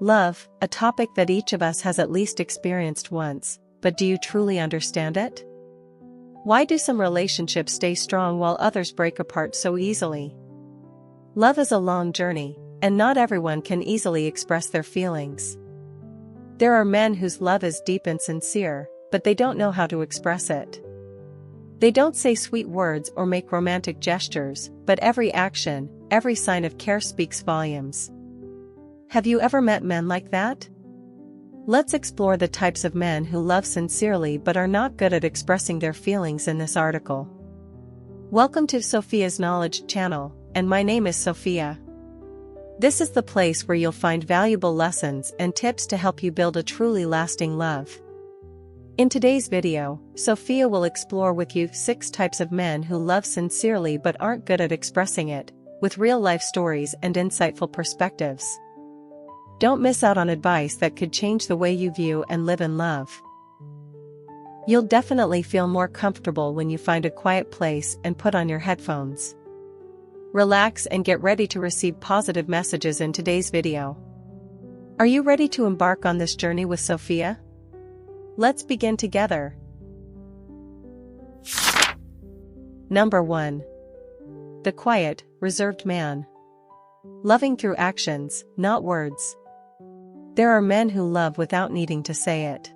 Love, a topic that each of us has at least experienced once, but do you truly understand it? Why do some relationships stay strong while others break apart so easily? Love is a long journey, and not everyone can easily express their feelings. There are men whose love is deep and sincere, but they don't know how to express it. They don't say sweet words or make romantic gestures, but every action, every sign of care speaks volumes. Have you ever met men like that? Let's explore the types of men who love sincerely but are not good at expressing their feelings in this article. Welcome to Sophia's Knowledge channel, and my name is Sophia. This is the place where you'll find valuable lessons and tips to help you build a truly lasting love. In today's video, Sophia will explore with you 6 types of men who love sincerely but aren't good at expressing it, with real-life stories and insightful perspectives. Don't miss out on advice that could change the way you view and live in love. You'll definitely feel more comfortable when you find a quiet place and put on your headphones. Relax and get ready to receive positive messages in today's video. Are you ready to embark on this journey with Sophia? Let's begin together. Number 1. The quiet, reserved man. Loving through actions, not words. There are men who love without needing to say it.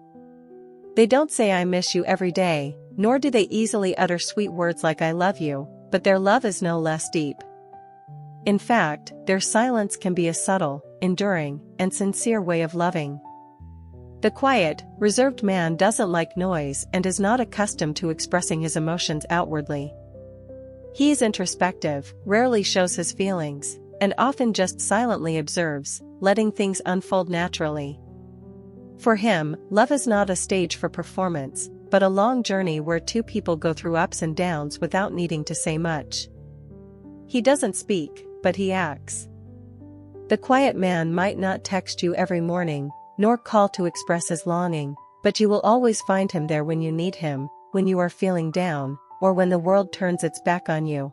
They don't say I miss you every day, nor do they easily utter sweet words like I love you, but their love is no less deep. In fact, their silence can be a subtle, enduring, and sincere way of loving. The quiet, reserved man doesn't like noise and is not accustomed to expressing his emotions outwardly. He is introspective, rarely shows his feelings, and often just silently observes, letting things unfold naturally. For him, love is not a stage for performance, but a long journey where 2 people go through ups and downs without needing to say much. He doesn't speak, but he acts. The quiet man might not text you every morning, nor call to express his longing, but you will always find him there when you need him, when you are feeling down, or when the world turns its back on you.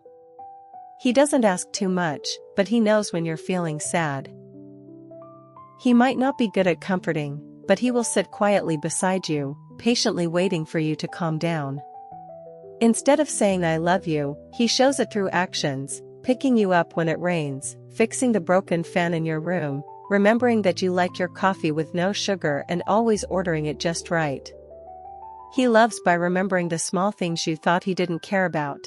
He doesn't ask too much, but he knows when you're feeling sad. He might not be good at comforting, but he will sit quietly beside you, patiently waiting for you to calm down. Instead of saying I love you, he shows it through actions, picking you up when it rains, fixing the broken fan in your room, remembering that you like your coffee with no sugar and always ordering it just right. He loves by remembering the small things you thought he didn't care about.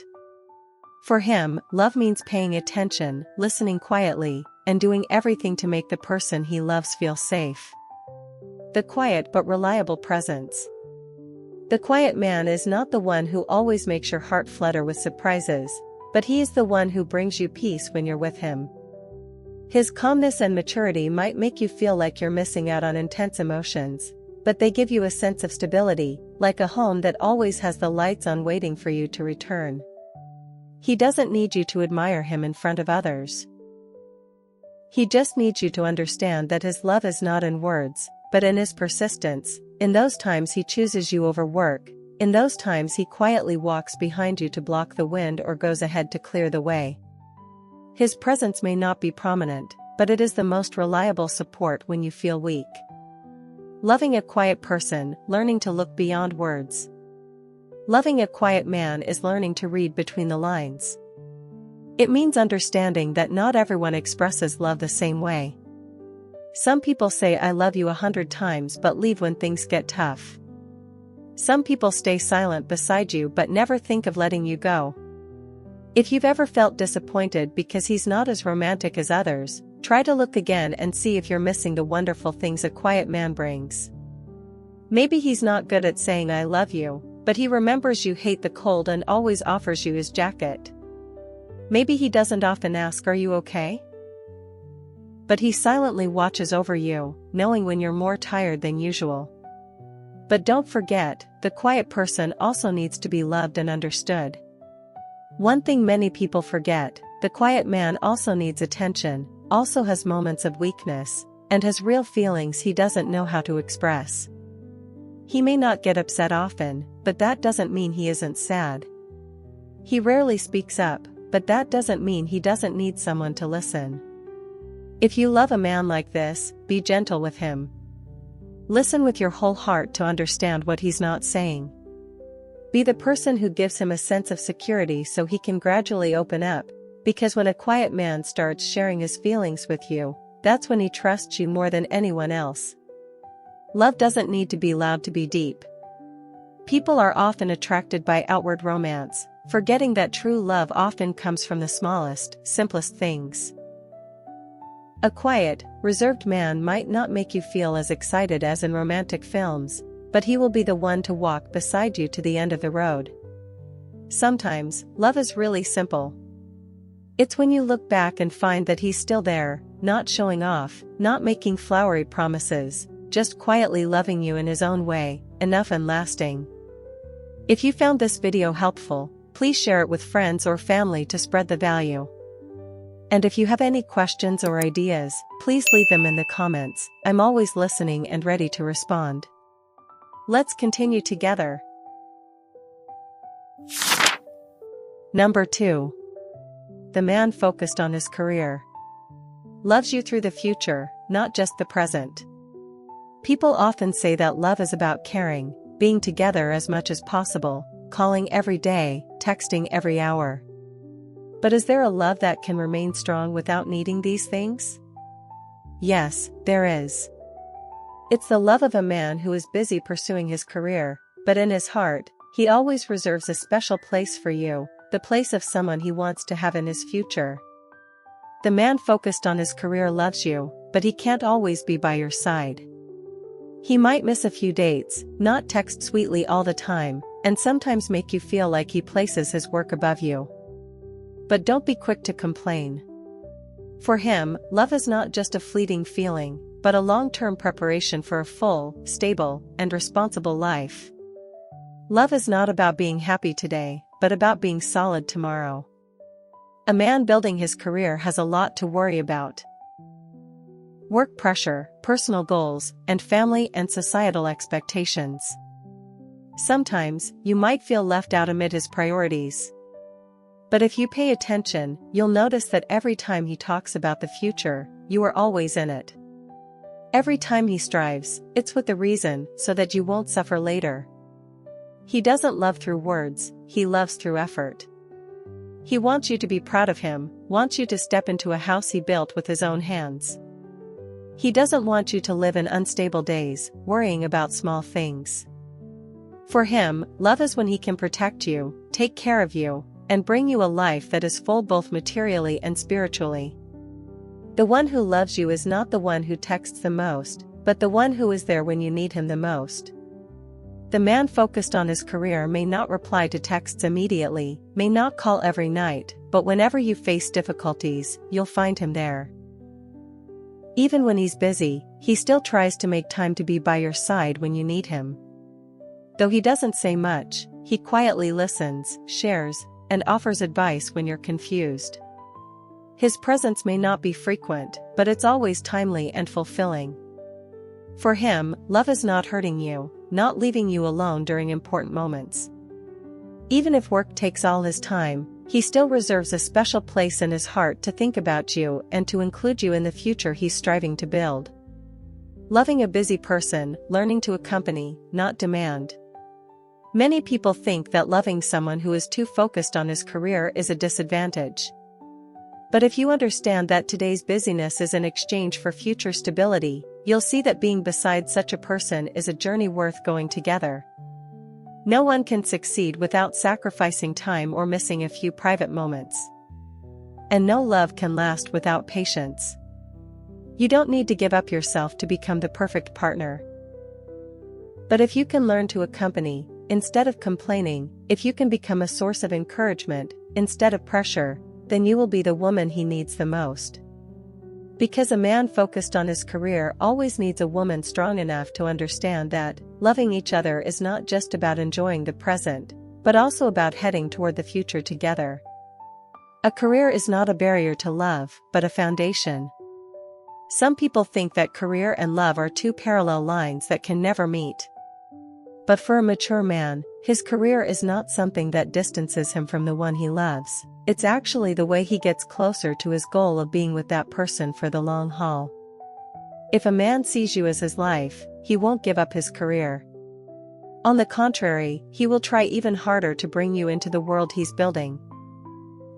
For him, love means paying attention, listening quietly, and doing everything to make the person he loves feel safe. The quiet but reliable presence. The quiet man is not the one who always makes your heart flutter with surprises, but he is the one who brings you peace when you're with him. His calmness and maturity might make you feel like you're missing out on intense emotions, but they give you a sense of stability, like a home that always has the lights on waiting for you to return. He doesn't need you to admire him in front of others. He just needs you to understand that his love is not in words, but in his persistence. In those times he chooses you over work, in those times he quietly walks behind you to block the wind or goes ahead to clear the way. His presence may not be prominent, but it is the most reliable support when you feel weak. Loving a quiet person, learning to look beyond words. Loving a quiet man is learning to read between the lines. It means understanding that not everyone expresses love the same way. Some people say I love you 100 times but leave when things get tough. Some people stay silent beside you but never think of letting you go. If you've ever felt disappointed because he's not as romantic as others, try to look again and see if you're missing the wonderful things a quiet man brings. Maybe he's not good at saying I love you, but he remembers you hate the cold and always offers you his jacket. Maybe he doesn't often ask are you okay? But he silently watches over you, knowing when you're more tired than usual. But don't forget, the quiet person also needs to be loved and understood. One thing many people forget, the quiet man also needs attention, also has moments of weakness, and has real feelings he doesn't know how to express. He may not get upset often, but that doesn't mean he isn't sad. He rarely speaks up, but that doesn't mean he doesn't need someone to listen. If you love a man like this, be gentle with him. Listen with your whole heart to understand what he's not saying. Be the person who gives him a sense of security so he can gradually open up, because when a quiet man starts sharing his feelings with you, that's when he trusts you more than anyone else. Love doesn't need to be loud to be deep. People are often attracted by outward romance, forgetting that true love often comes from the smallest, simplest things. A quiet, reserved man might not make you feel as excited as in romantic films, but he will be the one to walk beside you to the end of the road. Sometimes, love is really simple. It's when you look back and find that he's still there, not showing off, not making flowery promises, just quietly loving you in his own way, enough and lasting. If you found this video helpful, please share it with friends or family to spread the value. And if you have any questions or ideas, please leave them in the comments. I'm always listening and ready to respond. Let's continue together. Number 2. The man focused on his career. Loves you through the future, not just the present. People often say that love is about caring, being together as much as possible, calling every day, texting every hour. But is there a love that can remain strong without needing these things? Yes, there is. It's the love of a man who is busy pursuing his career, but in his heart, he always reserves a special place for you, the place of someone he wants to have in his future. The man focused on his career loves you, but he can't always be by your side. He might miss a few dates, not text sweetly all the time, and sometimes make you feel like he places his work above you. But don't be quick to complain. For him, love is not just a fleeting feeling, but a long-term preparation for a full, stable, and responsible life. Love is not about being happy today, but about being solid tomorrow. A man building his career has a lot to worry about. Work pressure, personal goals, and family and societal expectations. Sometimes, you might feel left out amid his priorities. But if you pay attention, you'll notice that every time he talks about the future, you are always in it. Every time he strives, it's with a reason, so that you won't suffer later. He doesn't love through words, he loves through effort. He wants you to be proud of him, wants you to step into a house he built with his own hands. He doesn't want you to live in unstable days, worrying about small things. For him, love is when he can protect you, take care of you, and bring you a life that is full both materially and spiritually. The one who loves you is not the one who texts the most, but the one who is there when you need him the most. The man focused on his career may not reply to texts immediately, may not call every night, but whenever you face difficulties, you'll find him there. Even when he's busy, he still tries to make time to be by your side when you need him. Though he doesn't say much, he quietly listens, shares, and offers advice when you're confused. His presence may not be frequent, but it's always timely and fulfilling. For him, love is not hurting you, not leaving you alone during important moments. Even if work takes all his time, he still reserves a special place in his heart to think about you and to include you in the future he's striving to build. Loving a busy person, learning to accompany, not demand. Many people think that loving someone who is too focused on his career is a disadvantage. But if you understand that today's busyness is in exchange for future stability, you'll see that being beside such a person is a journey worth going together. No one can succeed without sacrificing time or missing a few private moments. And no love can last without patience. You don't need to give up yourself to become the perfect partner. But if you can learn to accompany, instead of complaining, if you can become a source of encouragement, instead of pressure, then you will be the woman he needs the most. Because a man focused on his career always needs a woman strong enough to understand that loving each other is not just about enjoying the present, but also about heading toward the future together. A career is not a barrier to love, but a foundation. Some people think that career and love are two parallel lines that can never meet. But for a mature man, His career is not something that distances him from the one he loves, it's actually the way he gets closer to his goal of being with that person for the long haul. If a man sees you as his life, he won't give up his career. On the contrary, he will try even harder to bring you into the world he's building.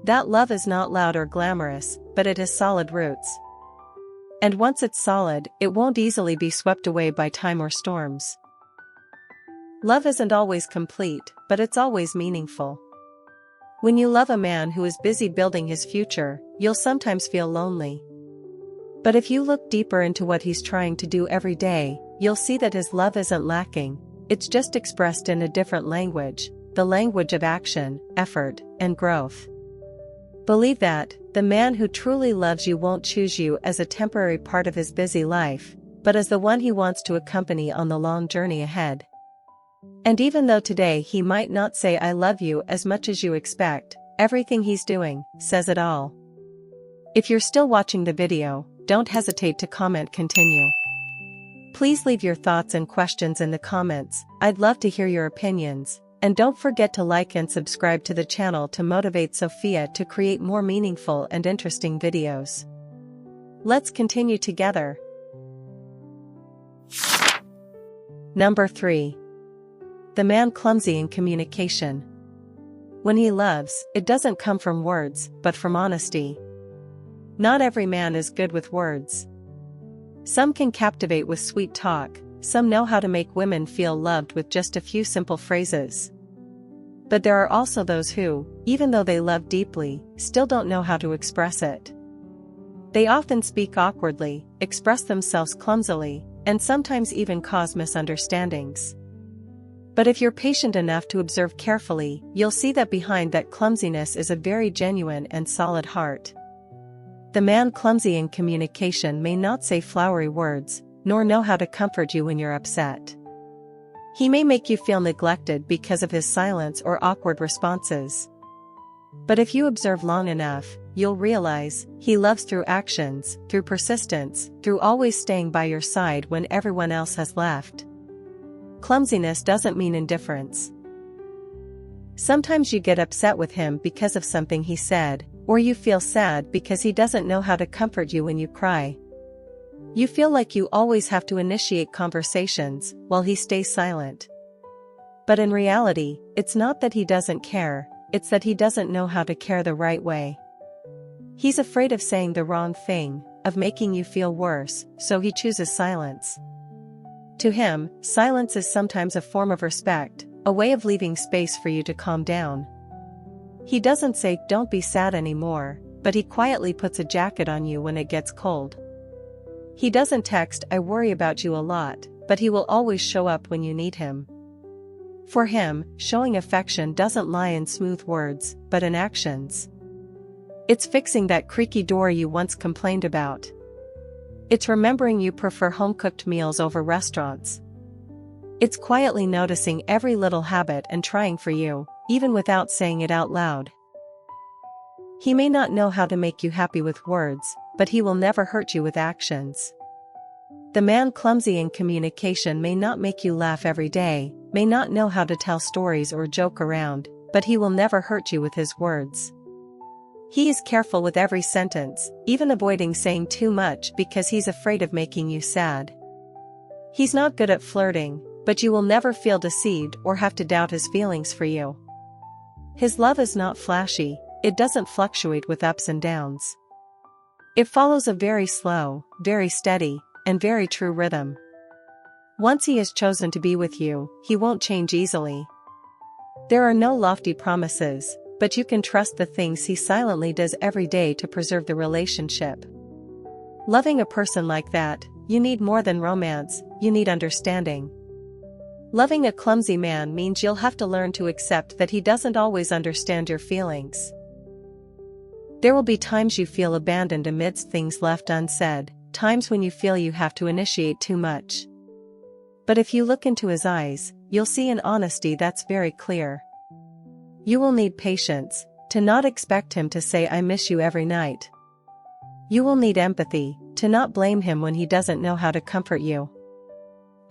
That love is not loud or glamorous, but it has solid roots. And once it's solid, it won't easily be swept away by time or storms. Love isn't always complete, but it's always meaningful. When you love a man who is busy building his future, you'll sometimes feel lonely. But if you look deeper into what he's trying to do every day, you'll see that his love isn't lacking, it's just expressed in a different language, the language of action, effort, and growth. Believe that, the man who truly loves you won't choose you as a temporary part of his busy life, but as the one he wants to accompany on the long journey ahead. And even though today he might not say I love you as much as you expect, everything he's doing says it all. If you're still watching the video, don't hesitate to comment continue. Please leave your thoughts and questions in the comments, I'd love to hear your opinions, and don't forget to like and subscribe to the channel to motivate Sophia to create more meaningful and interesting videos. Let's continue together. Number 3. The man clumsy in communication. When he loves, it doesn't come from words, but from honesty. Not every man is good with words. Some can captivate with sweet talk, some know how to make women feel loved with just a few simple phrases. But there are also those who, even though they love deeply, still don't know how to express it. They often speak awkwardly, express themselves clumsily, and sometimes even cause misunderstandings. But if you're patient enough to observe carefully, you'll see that behind that clumsiness is a very genuine and solid heart. The man clumsy in communication may not say flowery words, nor know how to comfort you when you're upset. He may make you feel neglected because of his silence or awkward responses. But if you observe long enough, you'll realize, he loves through actions, through persistence, through always staying by your side when everyone else has left. Clumsiness doesn't mean indifference. Sometimes you get upset with him because of something he said, or you feel sad because he doesn't know how to comfort you when you cry. You feel like you always have to initiate conversations, while he stays silent. But in reality, it's not that he doesn't care, it's that he doesn't know how to care the right way. He's afraid of saying the wrong thing, of making you feel worse, so he chooses silence. To him, silence is sometimes a form of respect, a way of leaving space for you to calm down. He doesn't say, "Don't be sad anymore," but he quietly puts a jacket on you when it gets cold. He doesn't text, "I worry about you a lot," but he will always show up when you need him. For him, showing affection doesn't lie in smooth words, but in actions. It's fixing that creaky door you once complained about. It's remembering you prefer home-cooked meals over restaurants. It's quietly noticing every little habit and trying for you, even without saying it out loud. He may not know how to make you happy with words, but he will never hurt you with actions. The man clumsy in communication may not make you laugh every day, may not know how to tell stories or joke around, but he will never hurt you with his words. He is careful with every sentence, even avoiding saying too much because he's afraid of making you sad. He's not good at flirting, but you will never feel deceived or have to doubt his feelings for you. His love is not flashy, it doesn't fluctuate with ups and downs. It follows a very slow, very steady, and very true rhythm. Once he has chosen to be with you, he won't change easily. There are no lofty promises, but you can trust the things he silently does every day to preserve the relationship. Loving a person like that, you need more than romance, you need understanding. Loving a clumsy man means you'll have to learn to accept that he doesn't always understand your feelings. There will be times you feel abandoned amidst things left unsaid, times when you feel you have to initiate too much. But if you look into his eyes, you'll see an honesty that's very clear. You will need patience, to not expect him to say "I miss you" every night. You will need empathy, to not blame him when he doesn't know how to comfort you.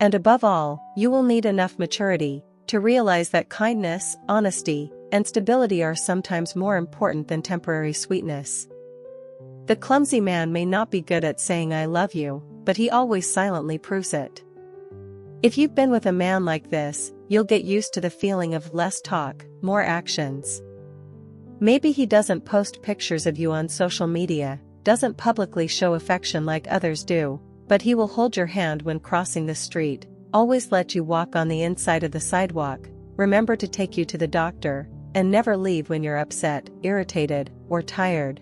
And above all, you will need enough maturity To realize that kindness, honesty, and stability are sometimes more important than temporary sweetness. The clumsy man may not be good at saying I love you, but he always silently proves it. If you've been with a man like this, you'll get used to the feeling of less talk, more actions. Maybe he doesn't post pictures of you on social media, doesn't publicly show affection like others do, but he will hold your hand when crossing the street, always let you walk on the inside of the sidewalk, remember to take you to the doctor, and never leave when you're upset, irritated, or tired.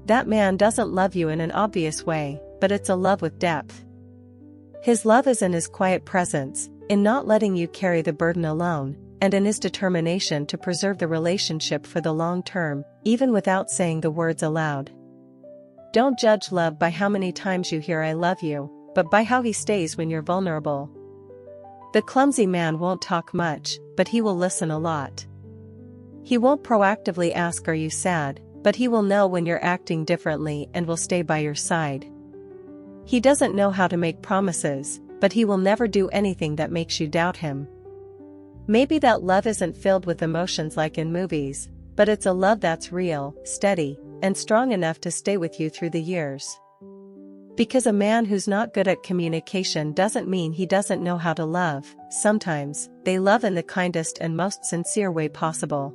That man doesn't love you in an obvious way, but it's a love with depth. His love is in his quiet presence, in not letting you carry the burden alone, and in his determination to preserve the relationship for the long term, even without saying the words aloud. Don't judge love by how many times you hear I love you, but by how he stays when you're vulnerable. The clumsy man won't talk much, but he will listen a lot. He won't proactively ask are you sad, but he will know when you're acting differently and will stay by your side. He doesn't know how to make promises, but he will never do anything that makes you doubt him. Maybe that love isn't filled with emotions like in movies, but it's a love that's real, steady, and strong enough to stay with you through the years. Because a man who's not good at communication doesn't mean he doesn't know how to love. Sometimes, they love in the kindest and most sincere way possible.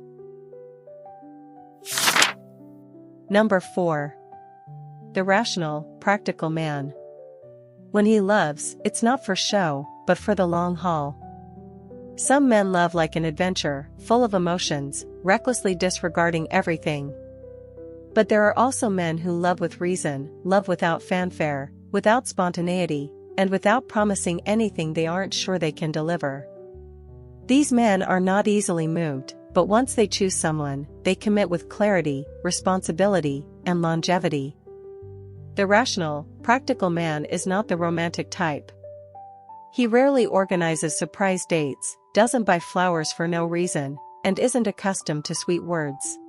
Number 4. The rational, practical man. When he loves, it's not for show, but for the long haul. Some men love like an adventure, full of emotions, recklessly disregarding everything. But there are also men who love with reason, love without fanfare, without spontaneity, and without promising anything they aren't sure they can deliver. These men are not easily moved, but once they choose someone, they commit with clarity, responsibility, and longevity. The rational, practical man is not the romantic type. He rarely organizes surprise dates, doesn't buy flowers for no reason, and isn't accustomed to sweet words.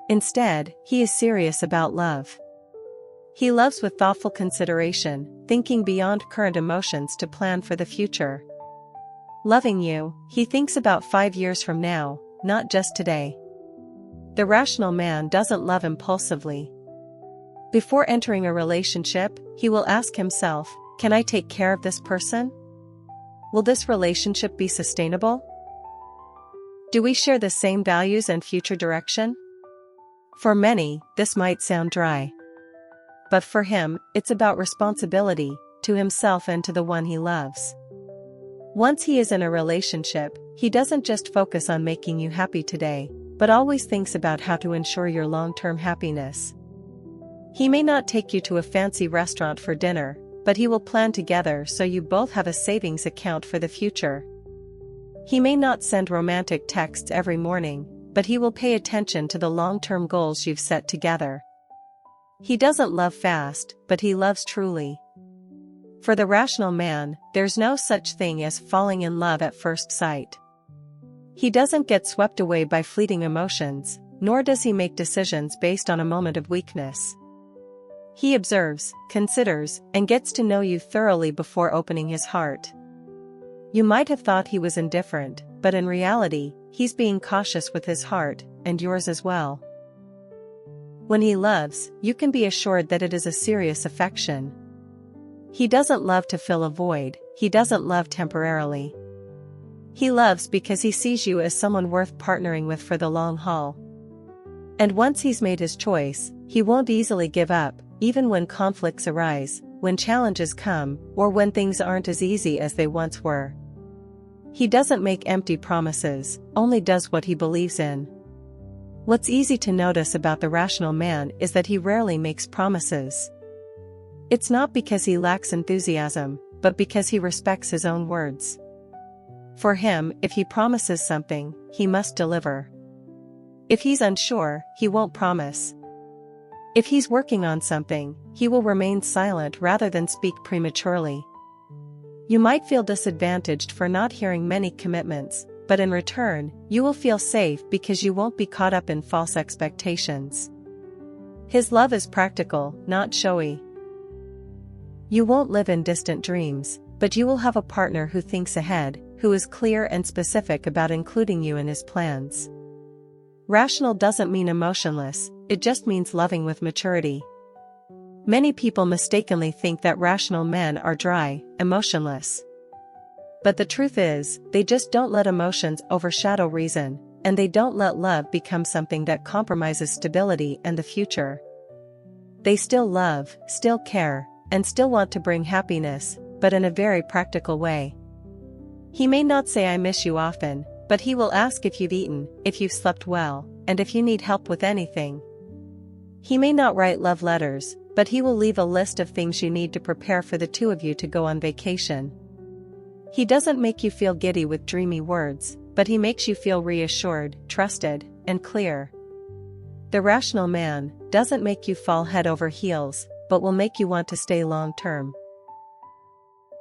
Instead, he is serious about love. He loves with thoughtful consideration, thinking beyond current emotions to plan for the future. Loving you, he thinks about 5 years from now, not just today. The rational man doesn't love impulsively. Before entering a relationship, he will ask himself, can I take care of this person? Will this relationship be sustainable? Do we share the same values and future direction? For many, this might sound dry. But for him, it's about responsibility, to himself and to the one he loves. Once he is in a relationship, he doesn't just focus on making you happy today, but always thinks about how to ensure your long-term happiness. He may not take you to a fancy restaurant for dinner, but he will plan together so you both have a savings account for the future. He may not send romantic texts every morning, but he will pay attention to the long-term goals you've set together. He doesn't love fast, but he loves truly. For the rational man, there's no such thing as falling in love at first sight. He doesn't get swept away by fleeting emotions, nor does he make decisions based on a moment of weakness. He observes, considers, and gets to know you thoroughly before opening his heart. You might have thought he was indifferent, but in reality, he's being cautious with his heart, and yours as well. When he loves, you can be assured that it is a serious affection. He doesn't love to fill a void, he doesn't love temporarily. He loves because he sees you as someone worth partnering with for the long haul. And once he's made his choice, he won't easily give up, even when conflicts arise, when challenges come, or when things aren't as easy as they once were. He doesn't make empty promises, only does what he believes in. What's easy to notice about the rational man is that he rarely makes promises. It's not because he lacks enthusiasm, but because he respects his own words. For him, if he promises something, he must deliver. If he's unsure, he won't promise. If he's working on something, he will remain silent rather than speak prematurely. You might feel disadvantaged for not hearing many commitments, but in return, you will feel safe because you won't be caught up in false expectations. His love is practical, not showy. You won't live in distant dreams, but you will have a partner who thinks ahead, who is clear and specific about including you in his plans. Rational doesn't mean emotionless, it just means loving with maturity. Many people mistakenly think that rational men are dry, emotionless. But the truth is, they just don't let emotions overshadow reason, and they don't let love become something that compromises stability and the future. They still love, still care, and still want to bring happiness, but in a very practical way. He may not say "I miss you" often, but he will ask if you've eaten, if you've slept well, and if you need help with anything. He may not write love letters, but he will leave a list of things you need to prepare for the two of you to go on vacation. He doesn't make you feel giddy with dreamy words, but he makes you feel reassured, trusted, and clear. The rational man doesn't make you fall head over heels, but will make you want to stay long term.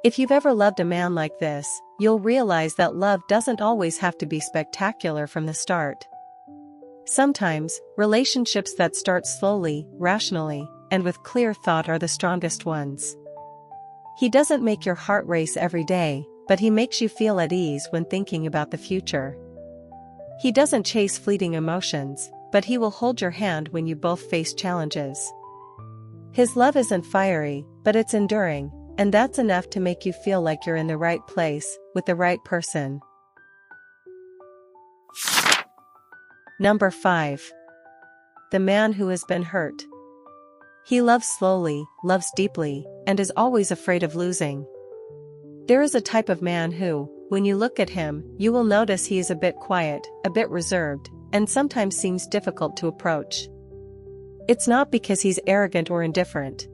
If you've ever loved a man like this, you'll realize that love doesn't always have to be spectacular from the start. Sometimes, relationships that start slowly, rationally, and with clear thought are the strongest ones. He doesn't make your heart race every day, but he makes you feel at ease when thinking about the future. He doesn't chase fleeting emotions, but he will hold your hand when you both face challenges. His love isn't fiery, but it's enduring, and that's enough to make you feel like you're in the right place, with the right person. Number 5. The man who has been hurt. He loves slowly, loves deeply, and is always afraid of losing. There is a type of man who, when you look at him, you will notice he is a bit quiet, a bit reserved, and sometimes seems difficult to approach. It's not because he's arrogant or indifferent.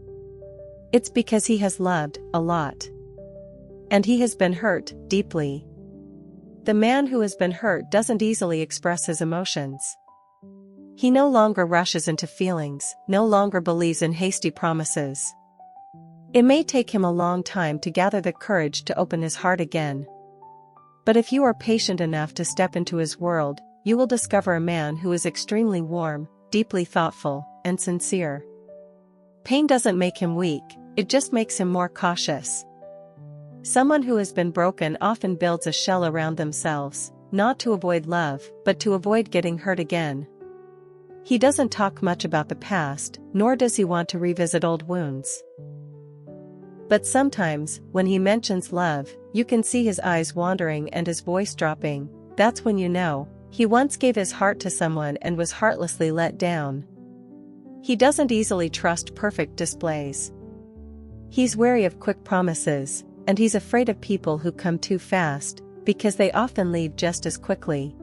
It's because he has loved a lot. And he has been hurt deeply. The man who has been hurt doesn't easily express his emotions. He no longer rushes into feelings, no longer believes in hasty promises. It may take him a long time to gather the courage to open his heart again. But if you are patient enough to step into his world, you will discover a man who is extremely warm, deeply thoughtful, and sincere. Pain doesn't make him weak, it just makes him more cautious. Someone who has been broken often builds a shell around themselves, not to avoid love, but to avoid getting hurt again. He doesn't talk much about the past, nor does he want to revisit old wounds. But sometimes, when he mentions love, you can see his eyes wandering and his voice dropping. That's when you know, he once gave his heart to someone and was heartlessly let down. He doesn't easily trust perfect displays. He's wary of quick promises, and he's afraid of people who come too fast, because they often leave just as quickly.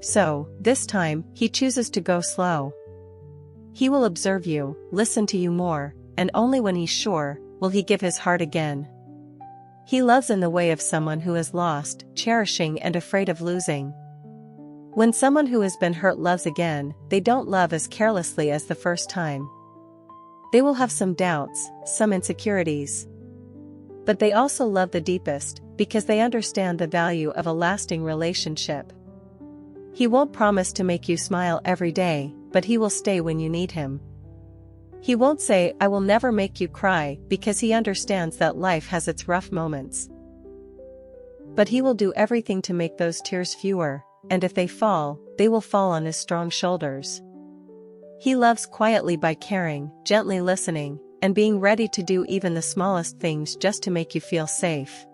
So, this time, he chooses to go slow. He will observe you, listen to you more, and only when he's sure, will he give his heart again. He loves in the way of someone who is lost, cherishing and afraid of losing. When someone who has been hurt loves again, they don't love as carelessly as the first time. They will have some doubts, some insecurities. But they also love the deepest, because they understand the value of a lasting relationship. He won't promise to make you smile every day, but he will stay when you need him. He won't say, "I will never make you cry," because he understands that life has its rough moments. But he will do everything to make those tears fewer, and if they fall, they will fall on his strong shoulders. He loves quietly by caring, gently listening, and being ready to do even the smallest things just to make you feel safe.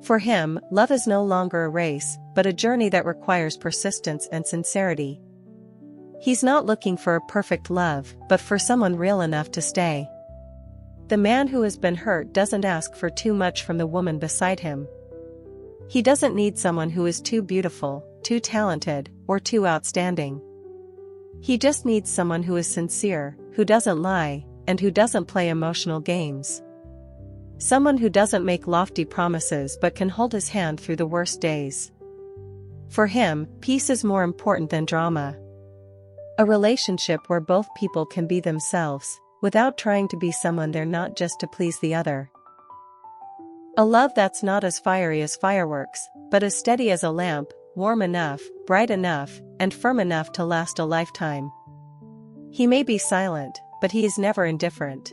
For him, love is no longer a race, but a journey that requires persistence and sincerity. He's not looking for a perfect love, but for someone real enough to stay. The man who has been hurt doesn't ask for too much from the woman beside him. He doesn't need someone who is too beautiful, too talented, or too outstanding. He just needs someone who is sincere, who doesn't lie, and who doesn't play emotional games. Someone who doesn't make lofty promises but can hold his hand through the worst days. For him, peace is more important than drama. A relationship where both people can be themselves, without trying to be someone they're not just to please the other. A love that's not as fiery as fireworks, but as steady as a lamp, warm enough, bright enough, and firm enough to last a lifetime. He may be silent, but he is never indifferent.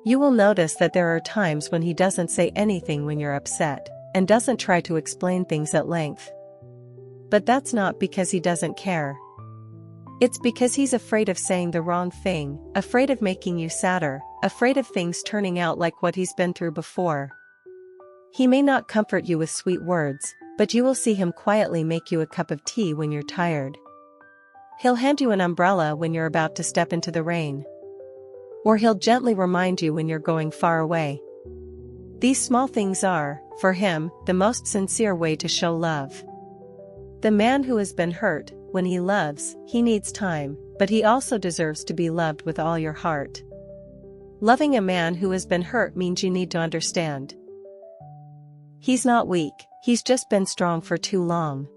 You will notice that there are times when he doesn't say anything when you're upset, and doesn't try to explain things at length. But that's not because he doesn't care. It's because he's afraid of saying the wrong thing, afraid of making you sadder, afraid of things turning out like what he's been through before. He may not comfort you with sweet words, but you will see him quietly make you a cup of tea when you're tired. He'll hand you an umbrella when you're about to step into the rain. Or he'll gently remind you when you're going far away. These small things are, for him, the most sincere way to show love. The man who has been hurt, when he loves, he needs time, but he also deserves to be loved with all your heart. Loving a man who has been hurt means you need to understand. He's not weak, he's just been strong for too long.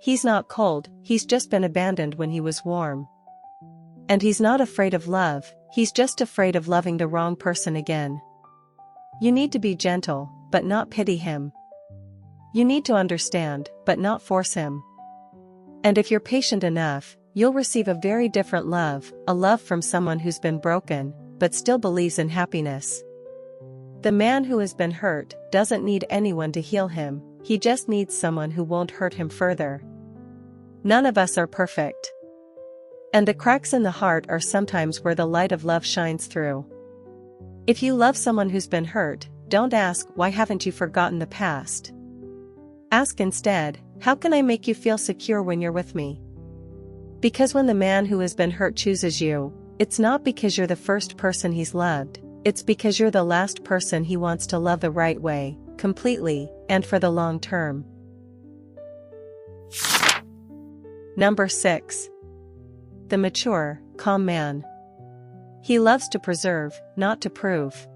He's not cold, he's just been abandoned when he was warm. And he's not afraid of love, he's just afraid of loving the wrong person again. You need to be gentle, but not pity him. You need to understand, but not force him. And if you're patient enough, you'll receive a very different love, a love from someone who's been broken, but still believes in happiness. The man who has been hurt doesn't need anyone to heal him, he just needs someone who won't hurt him further. None of us are perfect. And the cracks in the heart are sometimes where the light of love shines through. If you love someone who's been hurt, don't ask, "Why haven't you forgotten the past?" Ask instead, "How can I make you feel secure when you're with me?" Because when the man who has been hurt chooses you, it's not because you're the first person he's loved, it's because you're the last person he wants to love the right way, completely, and for the long term. Number 6. The mature, calm man. He loves to preserve, not to prove.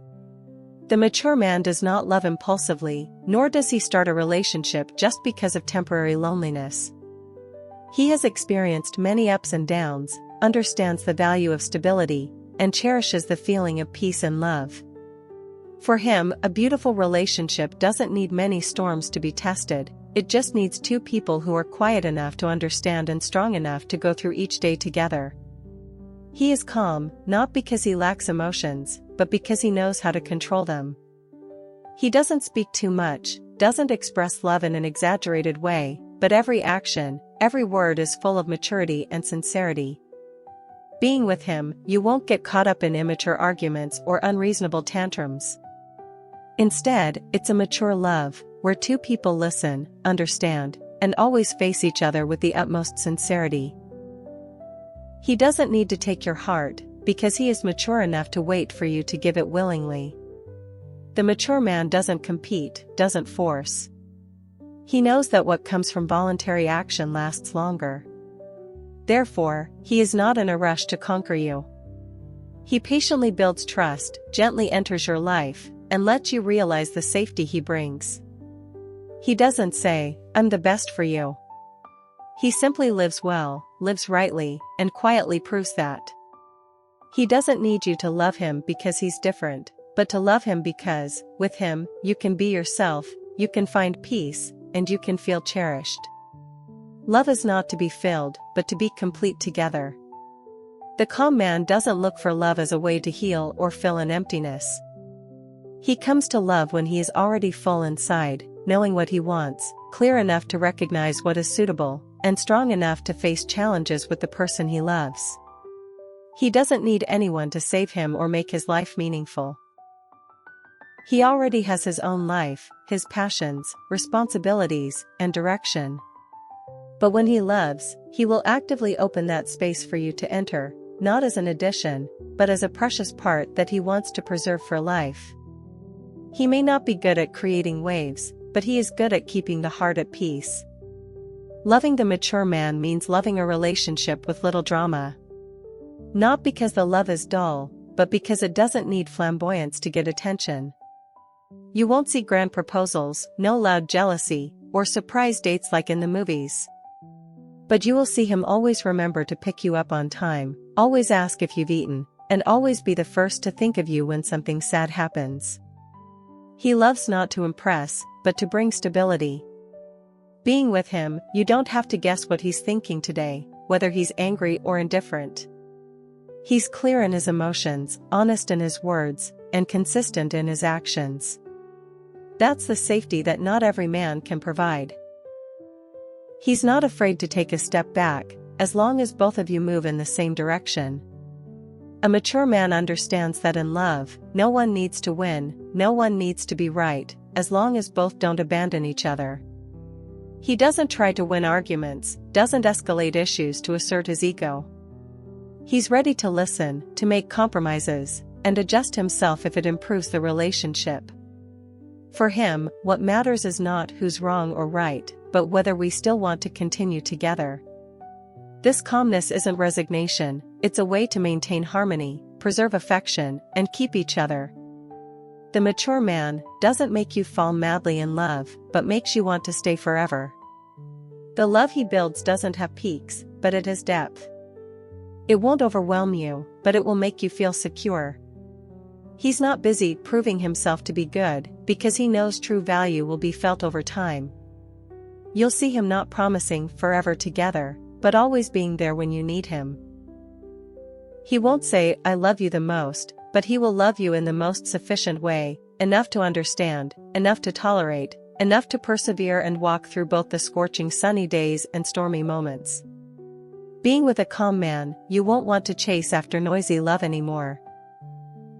The mature man does not love impulsively, nor does he start a relationship just because of temporary loneliness. He has experienced many ups and downs, understands the value of stability, and cherishes the feeling of peace and love. For him, a beautiful relationship doesn't need many storms to be tested, it just needs two people who are quiet enough to understand and strong enough to go through each day together. He is calm, not because he lacks emotions, but because he knows how to control them. He doesn't speak too much, doesn't express love in an exaggerated way, but every action, every word is full of maturity and sincerity. Being with him, you won't get caught up in immature arguments or unreasonable tantrums. Instead, it's a mature love, where two people listen, understand, and always face each other with the utmost sincerity. He doesn't need to take your heart, because he is mature enough to wait for you to give it willingly. The mature man doesn't compete, doesn't force. He knows that what comes from voluntary action lasts longer. Therefore, he is not in a rush to conquer you. He patiently builds trust, gently enters your life, and lets you realize the safety he brings. He doesn't say, "I'm the best for you." He simply lives well, lives rightly, and quietly proves that. He doesn't need you to love him because he's different, but to love him because, with him, you can be yourself, you can find peace, and you can feel cherished. Love is not to be filled, but to be complete together. The calm man doesn't look for love as a way to heal or fill an emptiness. He comes to love when he is already full inside, knowing what he wants, clear enough to recognize what is suitable, and strong enough to face challenges with the person he loves. He doesn't need anyone to save him or make his life meaningful. He already has his own life, his passions, responsibilities, and direction. But when he loves, he will actively open that space for you to enter, not as an addition, but as a precious part that he wants to preserve for life. He may not be good at creating waves, but he is good at keeping the heart at peace. Loving the mature man means loving a relationship with little drama. Not because the love is dull, but because it doesn't need flamboyance to get attention. You won't see grand proposals, no loud jealousy, or surprise dates like in the movies. But you will see him always remember to pick you up on time, always ask if you've eaten, and always be the first to think of you when something sad happens. He loves not to impress, but to bring stability. Being with him, you don't have to guess what he's thinking today, whether he's angry or indifferent. He's clear in his emotions, honest in his words, and consistent in his actions. That's the safety that not every man can provide. He's not afraid to take a step back, as long as both of you move in the same direction. A mature man understands that in love, no one needs to win, no one needs to be right, as long as both don't abandon each other. He doesn't try to win arguments, doesn't escalate issues to assert his ego. He's ready to listen, to make compromises, and adjust himself if it improves the relationship. For him, what matters is not who's wrong or right, but whether we still want to continue together. This calmness isn't resignation, it's a way to maintain harmony, preserve affection, and keep each other. The mature man doesn't make you fall madly in love, but makes you want to stay forever. The love he builds doesn't have peaks, but it has depth. It won't overwhelm you, but it will make you feel secure. He's not busy proving himself to be good, because he knows true value will be felt over time. You'll see him not promising forever together, but always being there when you need him. He won't say, "I love you the most," but he will love you in the most sufficient way, enough to understand, enough to tolerate, enough to persevere and walk through both the scorching sunny days and stormy moments. Being with a calm man, you won't want to chase after noisy love anymore.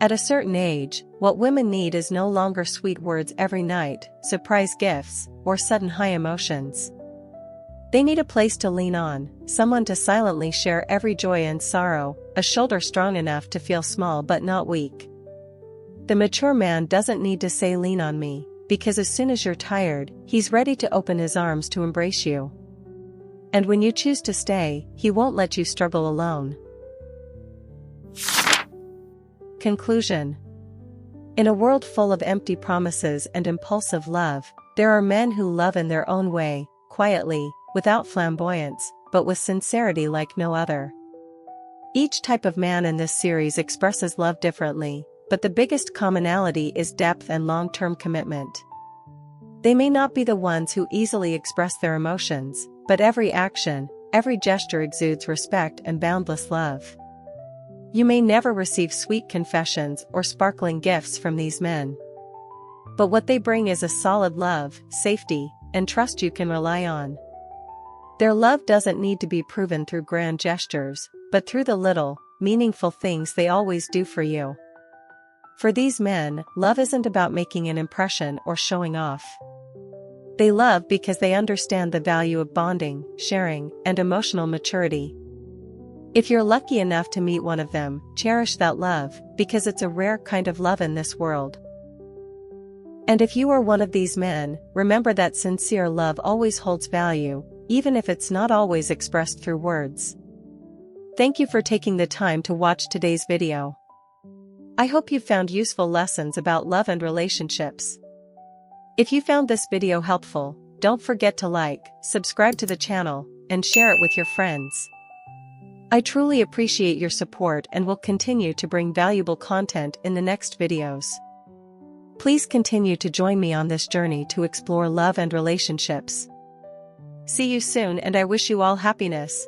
At a certain age, what women need is no longer sweet words every night, surprise gifts, or sudden high emotions. They need a place to lean on, someone to silently share every joy and sorrow, a shoulder strong enough to feel small but not weak. The mature man doesn't need to say "lean on me," because as soon as you're tired, he's ready to open his arms to embrace you. And when you choose to stay, he won't let you struggle alone. Conclusion. In a world full of empty promises and impulsive love, there are men who love in their own way, quietly, without flamboyance, but with sincerity like no other. Each type of man in this series expresses love differently, but the biggest commonality is depth and long-term commitment. They may not be the ones who easily express their emotions, but every action, every gesture exudes respect and boundless love. You may never receive sweet confessions or sparkling gifts from these men. But what they bring is a solid love, safety, and trust you can rely on. Their love doesn't need to be proven through grand gestures, but through the little, meaningful things they always do for you. For these men, love isn't about making an impression or showing off. They love because they understand the value of bonding, sharing, and emotional maturity. If you're lucky enough to meet one of them, cherish that love, because it's a rare kind of love in this world. And if you are one of these men, remember that sincere love always holds value, even if it's not always expressed through words. Thank you for taking the time to watch today's video. I hope you found useful lessons about love and relationships. If you found this video helpful, don't forget to like, subscribe to the channel, and share it with your friends. I truly appreciate your support and will continue to bring valuable content in the next videos. Please continue to join me on this journey to explore love and relationships. See you soon, and I wish you all happiness.